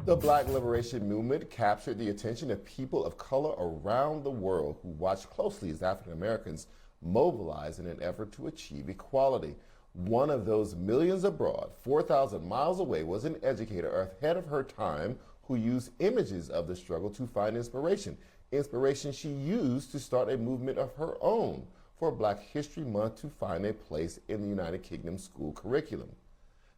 The Black Liberation Movement captured the attention of people of color around the world who watched closely as African Americans mobilized in an effort to achieve equality. One of those millions abroad, 4,000 miles away, was an educator ahead of her time who used images of the struggle to find inspiration. Inspiration she used to start a movement of her own for Black History Month to find a place in the United Kingdom school curriculum.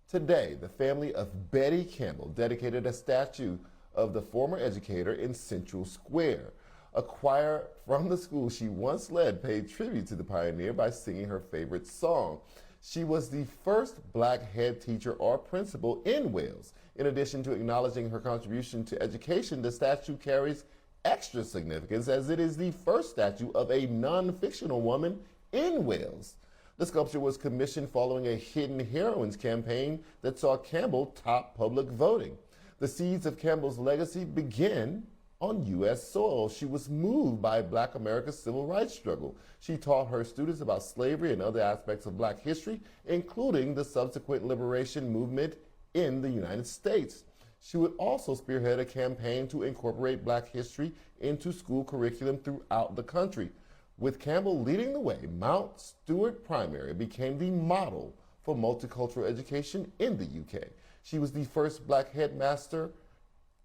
Today, the family of Betty Campbell dedicated a statue of the former educator in Central Square. A choir from the school she once led paid tribute to the pioneer by singing her favorite song. She was the first Black head teacher or principal in Wales. In addition to acknowledging her contribution to education, the statue carries extra significance as it is the first statue of a non-fictional woman in Wales. The sculpture was commissioned following a Hidden Heroines campaign that saw Campbell top public voting. The seeds of Campbell's legacy begin on U.S. soil. She was moved by Black America's civil rights struggle. She taught her students about slavery and other aspects of Black history, including the subsequent liberation movement in the United States. She would also spearhead a campaign to incorporate Black history into school curriculum throughout the country. With Campbell leading the way, Mount Stewart Primary became the model for multicultural education in the UK. She was the first Black headmaster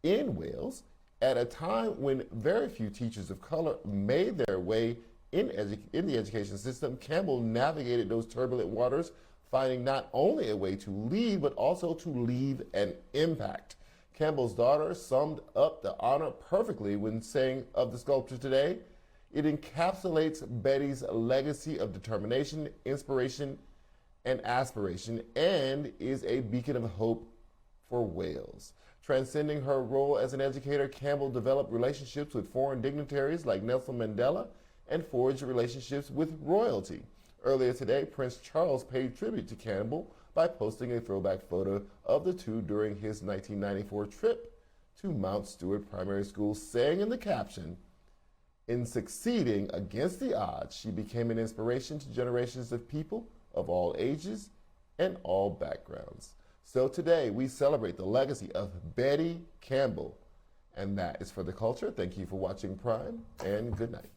in Wales at a time when very few teachers of color made their way in the education system. Campbell navigated those turbulent waters, finding not only a way to lead, but also to leave an impact. Campbell's daughter summed up the honor perfectly when saying of the sculpture today, "It encapsulates Betty's legacy of determination, inspiration, and aspiration, and is a beacon of hope for Wales." Transcending her role as an educator, Campbell developed relationships with foreign dignitaries like Nelson Mandela and forged relationships with royalty. Earlier today, Prince Charles paid tribute to Campbell by posting a throwback photo of the two during his 1994 trip to Mount Stewart Primary School, saying in the caption, "In succeeding against the odds, she became an inspiration to generations of people of all ages and all backgrounds." So today we celebrate the legacy of Betty Campbell. And that is for the culture. Thank you for watching Prime, and good night.